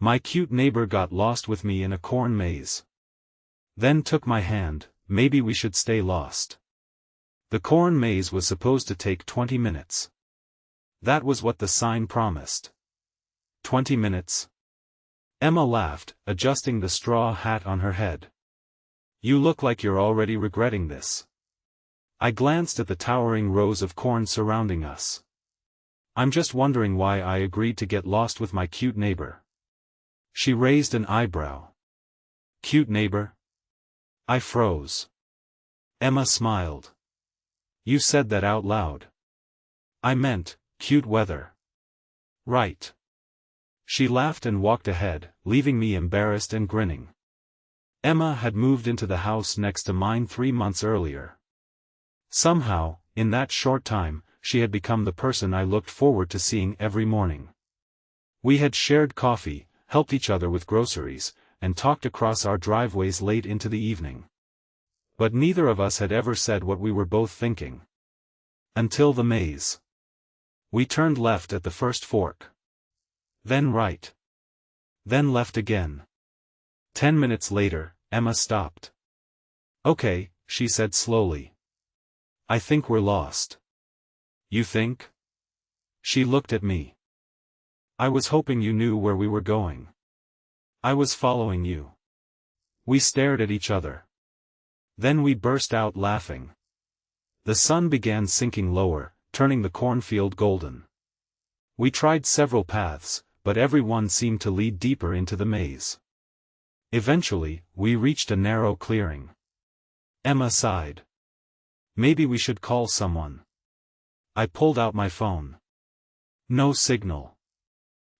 My cute neighbor got lost with me in a corn maze. Then took my hand, maybe we should stay lost. The corn maze was supposed to take 20 minutes. That was what the sign promised. 20 minutes? Emma laughed, adjusting the straw hat on her head. You look like you're already regretting this. I glanced at the towering rows of corn surrounding us. I'm just wondering why I agreed to get lost with my cute neighbor. She raised an eyebrow. Cute neighbor? I froze. Emma smiled. You said that out loud. I meant, cute weather. Right. She laughed and walked ahead, leaving me embarrassed and grinning. Emma had moved into the house next to mine 3 months earlier. Somehow, in that short time, she had become the person I looked forward to seeing every morning. We had shared coffee, helped each other with groceries, and talked across our driveways late into the evening. But neither of us had ever said what we were both thinking. Until the maze. We turned left at the first fork. Then right. Then left again. 10 minutes later, Emma stopped. Okay, she said slowly. I think we're lost. You think? She looked at me. I was hoping you knew where we were going. I was following you. We stared at each other. Then we burst out laughing. The sun began sinking lower, turning the cornfield golden. We tried several paths, but every one seemed to lead deeper into the maze. Eventually, we reached a narrow clearing. Emma sighed. Maybe we should call someone. I pulled out my phone. No signal.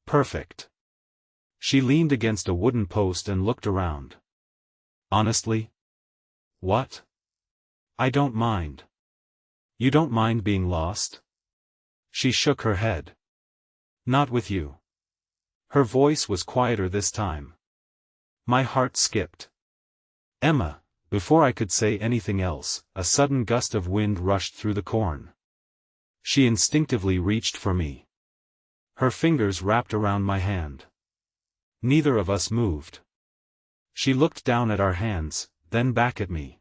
Perfect. She leaned against a wooden post and looked around. Honestly? What? I don't mind. You don't mind being lost? She shook her head. Not with you. Her voice was quieter this time. My heart skipped. Emma, before I could say anything else, a sudden gust of wind rushed through the corn. She instinctively reached for me. Her fingers wrapped around my hand. Neither of us moved. She looked down at our hands, then back at me.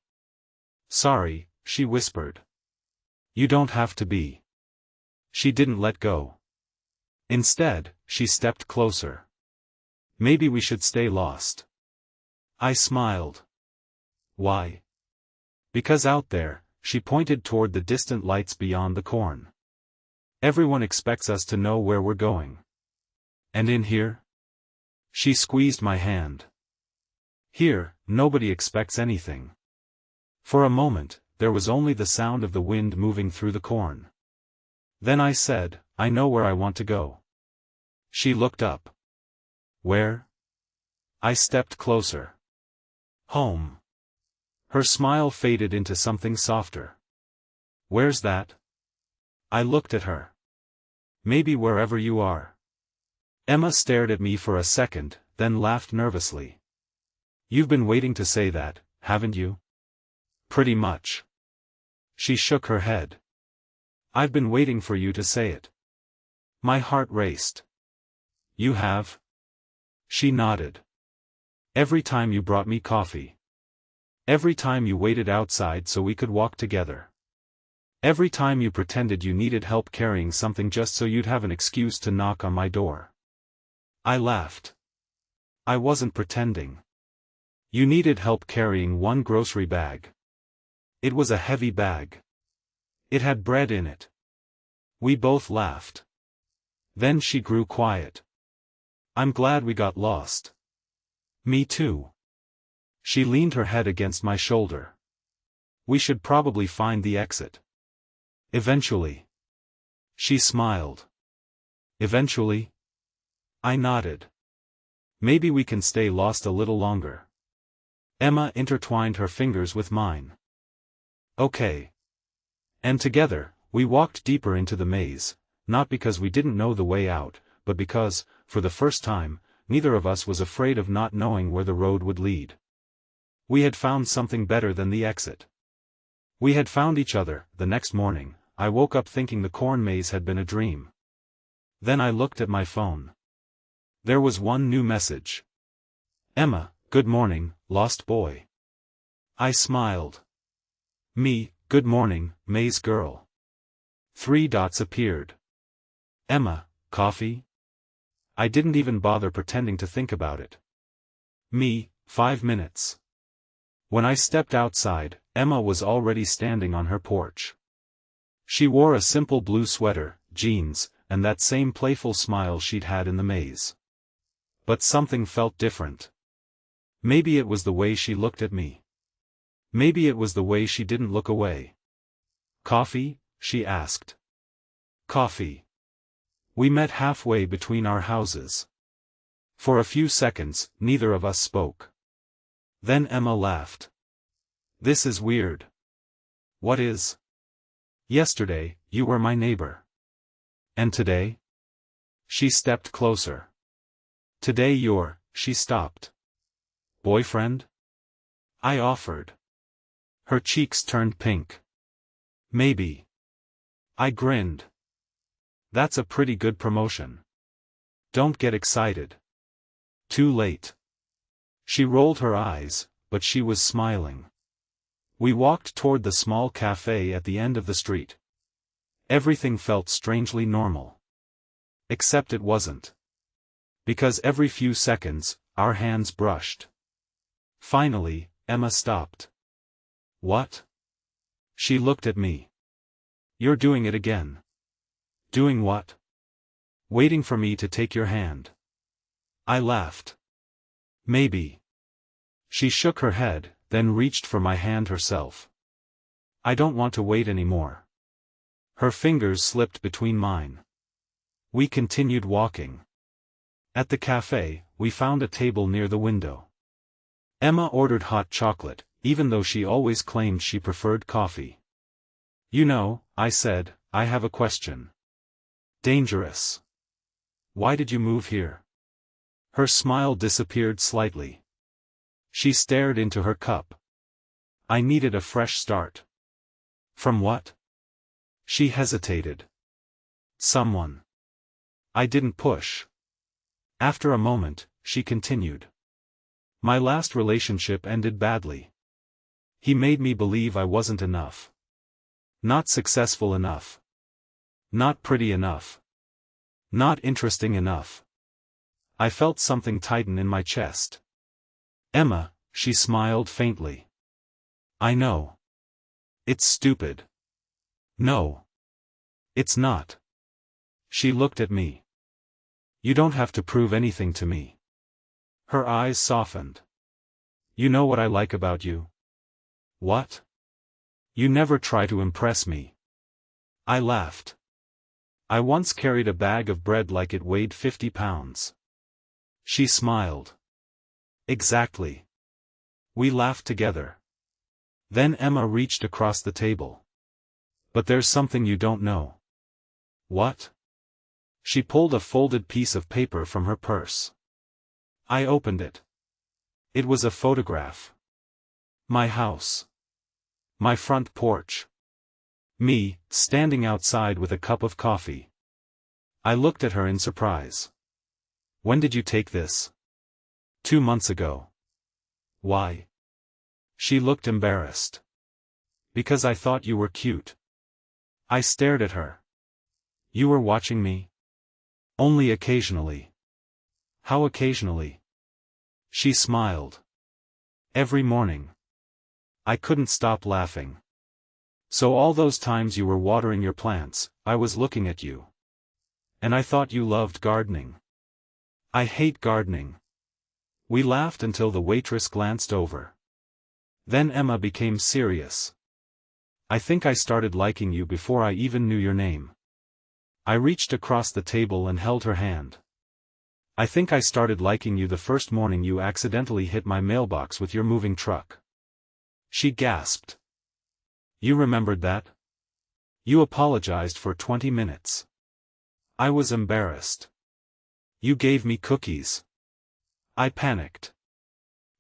Sorry, she whispered. You don't have to be. She didn't let go. Instead, she stepped closer. Maybe we should stay lost. I smiled. Why? Because out there, she pointed toward the distant lights beyond the corn. Everyone expects us to know where we're going. And in here? She squeezed my hand. Here, nobody expects anything. For a moment, there was only the sound of the wind moving through the corn. Then I said, I know where I want to go. She looked up. Where? I stepped closer. Home. Her smile faded into something softer. Where's that? I looked at her. Maybe wherever you are. Emma stared at me for a second, then laughed nervously. You've been waiting to say that, haven't you? Pretty much. She shook her head. I've been waiting for you to say it. My heart raced. You have? She nodded. Every time you brought me coffee. Every time you waited outside so we could walk together. Every time you pretended you needed help carrying something just so you'd have an excuse to knock on my door. I laughed. I wasn't pretending. You needed help carrying one grocery bag. It was a heavy bag. It had bread in it. We both laughed. Then she grew quiet. I'm glad we got lost. Me too. She leaned her head against my shoulder. We should probably find the exit. Eventually. She smiled. Eventually? I nodded. Maybe we can stay lost a little longer. Emma intertwined her fingers with mine. Okay. And together, we walked deeper into the maze, not because we didn't know the way out, but because, for the first time, neither of us was afraid of not knowing where the road would lead. We had found something better than the exit. We had found each other. The next morning, I woke up thinking the corn maze had been a dream. Then I looked at my phone. There was one new message. Emma, good morning, lost boy. I smiled. Me, good morning, May's girl. 3 dots appeared. Emma, coffee? I didn't even bother pretending to think about it. Me, 5 minutes. When I stepped outside, Emma was already standing on her porch. She wore a simple blue sweater, jeans, and that same playful smile she'd had in the maze. But something felt different. Maybe it was the way she looked at me. Maybe it was the way she didn't look away. Coffee? She asked. Coffee. We met halfway between our houses. For a few seconds, neither of us spoke. Then Emma laughed. This is weird. What is? Yesterday, you were my neighbor. And today? She stepped closer. Today you're, she stopped. Boyfriend? I offered. Her cheeks turned pink. Maybe. I grinned. That's a pretty good promotion. Don't get excited. Too late. She rolled her eyes, but she was smiling. We walked toward the small cafe at the end of the street. Everything felt strangely normal. Except it wasn't. Because every few seconds, our hands brushed. Finally, Emma stopped. What? She looked at me. You're doing it again. Doing what? Waiting for me to take your hand. I laughed. Maybe. She shook her head, then reached for my hand herself. I don't want to wait anymore. Her fingers slipped between mine. We continued walking. At the cafe, we found a table near the window. Emma ordered hot chocolate, even though she always claimed she preferred coffee. You know, I said, I have a question. Dangerous. Why did you move here? Her smile disappeared slightly. She stared into her cup. I needed a fresh start. From what? She hesitated. Someone. I didn't push. After a moment, she continued. My last relationship ended badly. He made me believe I wasn't enough. Not successful enough. Not pretty enough. Not interesting enough. I felt something tighten in my chest. Emma, she smiled faintly. I know. It's stupid. No. It's not. She looked at me. You don't have to prove anything to me. Her eyes softened. You know what I like about you? What? You never try to impress me. I laughed. I once carried a bag of bread like it weighed 50 pounds. She smiled. Exactly. We laughed together. Then Emma reached across the table. But there's something you don't know. What? She pulled a folded piece of paper from her purse. I opened it. It was a photograph. My house. My front porch. Me, standing outside with a cup of coffee. I looked at her in surprise. When did you take this? 2 months ago. Why? She looked embarrassed. Because I thought you were cute. I stared at her. You were watching me? Only occasionally. How occasionally? She smiled. Every morning. I couldn't stop laughing. So all those times you were watering your plants, I was looking at you. And I thought you loved gardening. I hate gardening. We laughed until the waitress glanced over. Then Emma became serious. I think I started liking you before I even knew your name. I reached across the table and held her hand. I think I started liking you the first morning you accidentally hit my mailbox with your moving truck. She gasped. You remembered that? You apologized for 20 minutes. I was embarrassed. You gave me cookies. I panicked.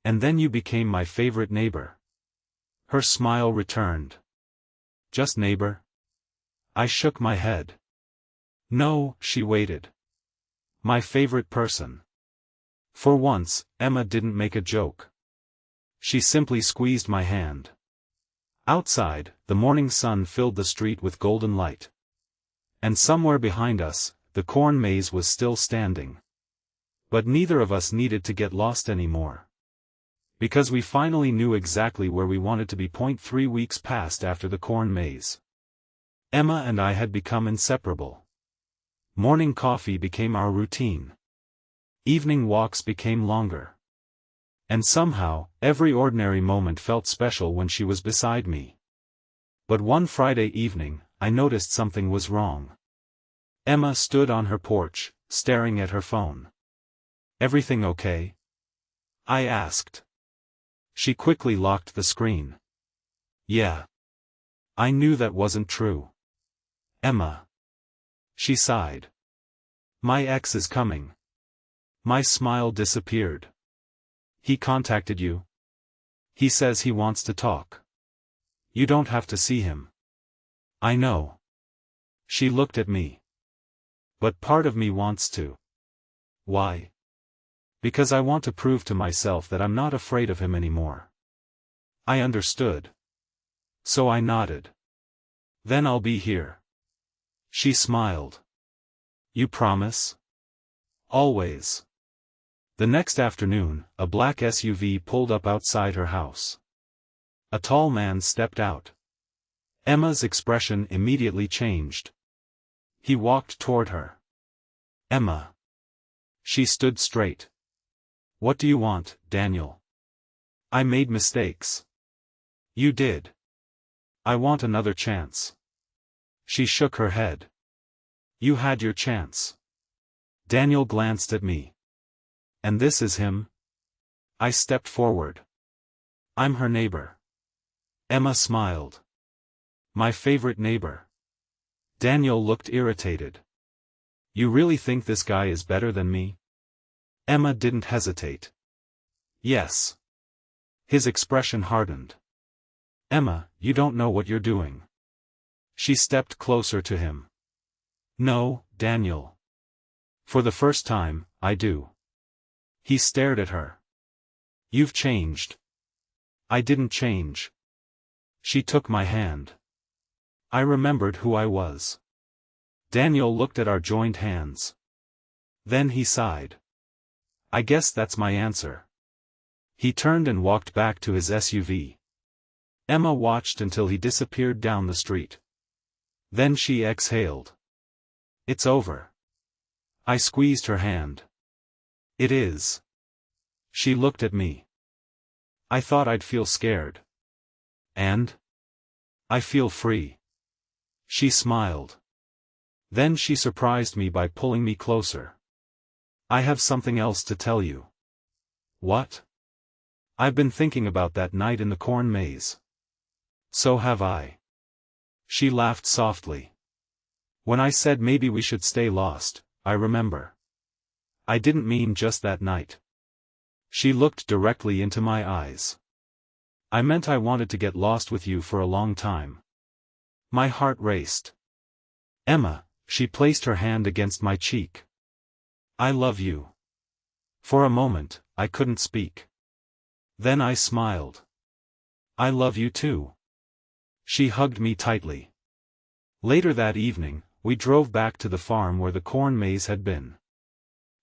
And then you became my favorite neighbor. Her smile returned. Just neighbor? I shook my head. No, she waited. My favorite person. For once, Emma didn't make a joke. She simply squeezed my hand. Outside, the morning sun filled the street with golden light. And somewhere behind us, the corn maze was still standing. But neither of us needed to get lost anymore. Because we finally knew exactly where we wanted to be. 3 weeks passed after the corn maze. Emma and I had become inseparable. Morning coffee became our routine. Evening walks became longer. And somehow, every ordinary moment felt special when she was beside me. But one Friday evening, I noticed something was wrong. Emma stood on her porch, staring at her phone. "Everything okay?" I asked. She quickly locked the screen. "Yeah." I knew that wasn't true. "Emma." She sighed. "My ex is coming." My smile disappeared. "He contacted you?" "He says he wants to talk." "You don't have to see him." "I know." She looked at me. "But part of me wants to." "Why?" "Because I want to prove to myself that I'm not afraid of him anymore." I understood. So I nodded. "Then I'll be here." She smiled. "You promise?" "Always." The next afternoon, a black SUV pulled up outside her house. A tall man stepped out. Emma's expression immediately changed. He walked toward her. "Emma." She stood straight. "What do you want, Daniel?" "I made mistakes." "You did." "I want another chance." She shook her head. "You had your chance." Daniel glanced at me. "And this is him?" I stepped forward. "I'm her neighbor." Emma smiled. "My favorite neighbor." Daniel looked irritated. "You really think this guy is better than me?" Emma didn't hesitate. "Yes." His expression hardened. "Emma, you don't know what you're doing." She stepped closer to him. "No, Daniel. For the first time, I do." He stared at her. "You've changed." "I didn't change." She took my hand. I remembered who I was. Daniel looked at our joined hands. Then he sighed. "I guess that's my answer." He turned and walked back to his SUV. Emma watched until he disappeared down the street. Then she exhaled. "It's over." I squeezed her hand. "It is." She looked at me. "I thought I'd feel scared." "And?" "I feel free." She smiled. Then she surprised me by pulling me closer. "I have something else to tell you." "What?" "I've been thinking about that night in the corn maze." "So have I." She laughed softly. "When I said maybe we should stay lost, I remember. I didn't mean just that night." She looked directly into my eyes. "I meant I wanted to get lost with you for a long time." My heart raced. "Emma," she placed her hand against my cheek. "I love you." For a moment, I couldn't speak. Then I smiled. "I love you too." She hugged me tightly. Later that evening, we drove back to the farm where the corn maze had been.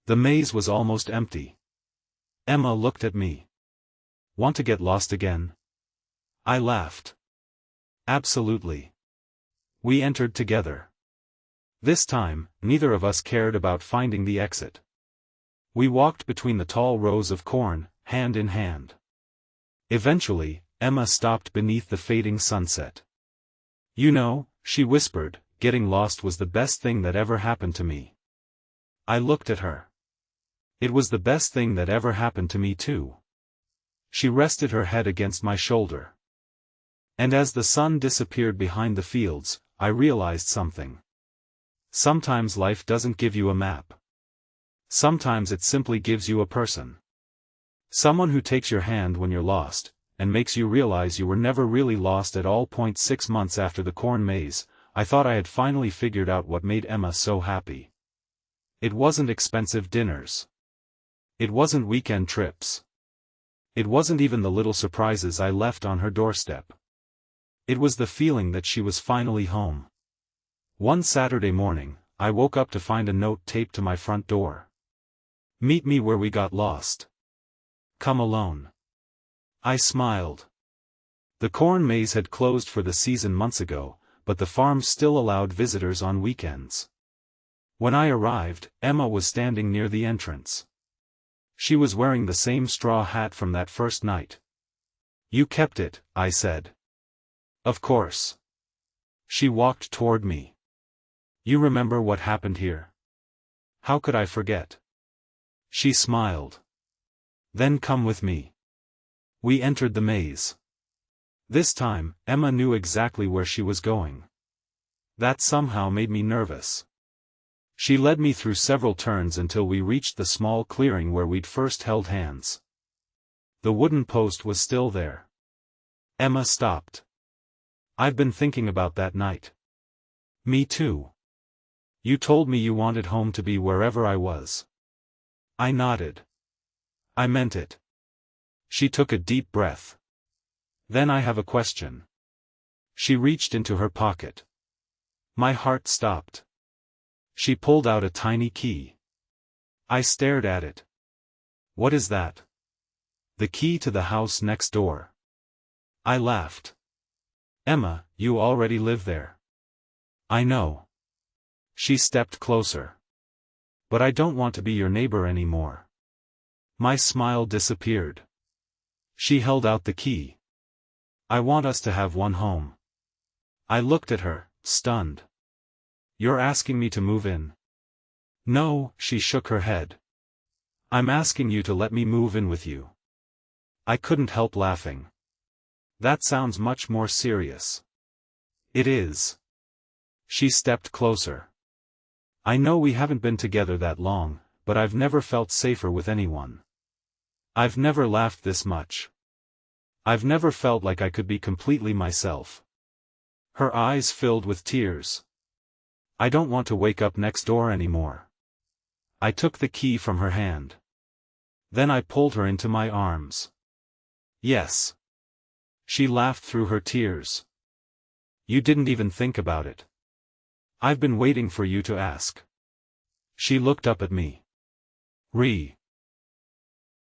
The maze was almost empty. Emma looked at me. "Want to get lost again?" I laughed. "Absolutely." We entered together. This time, neither of us cared about finding the exit. We walked between the tall rows of corn, hand in hand. Eventually, Emma stopped beneath the fading sunset. "You know," she whispered, "getting lost was the best thing that ever happened to me." I looked at her. It was the best thing that ever happened to me too. She rested her head against my shoulder. And as the sun disappeared behind the fields, I realized something. Sometimes life doesn't give you a map. Sometimes it simply gives you a person. Someone who takes your hand when you're lost, and makes you realize you were never really lost at all. 6 months after the corn maze, I thought I had finally figured out what made Emma so happy. It wasn't expensive dinners. It wasn't weekend trips. It wasn't even the little surprises I left on her doorstep. It was the feeling that she was finally home. One Saturday morning, I woke up to find a note taped to my front door. Meet me where we got lost. Come alone. I smiled. The corn maze had closed for the season months ago, but the farm still allowed visitors on weekends. When I arrived, Emma was standing near the entrance. She was wearing the same straw hat from that first night. You kept it, I said. Of course. She walked toward me. You remember what happened here? How could I forget? She smiled. Then come with me. We entered the maze. This time, Emma knew exactly where she was going. That somehow made me nervous. She led me through several turns until we reached the small clearing where we'd first held hands. The wooden post was still there. Emma stopped. I've been thinking about that night. Me too. You told me you wanted home to be wherever I was. I nodded. I meant it. She took a deep breath. Then I have a question. She reached into her pocket. My heart stopped. She pulled out a tiny key. I stared at it. What is that? The key to the house next door. I laughed. Emma, you already live there. I know. She stepped closer. But I don't want to be your neighbor anymore. My smile disappeared. She held out the key. I want us to have one home. I looked at her, stunned. You're asking me to move in? No, she shook her head. I'm asking you to let me move in with you. I couldn't help laughing. That sounds much more serious. It is. She stepped closer. I know we haven't been together that long, but I've never felt safer with anyone. I've never laughed this much. I've never felt like I could be completely myself. Her eyes filled with tears. I don't want to wake up next door anymore. I took the key from her hand. Then I pulled her into my arms. Yes. She laughed through her tears. You didn't even think about it. I've been waiting for you to ask. She looked up at me.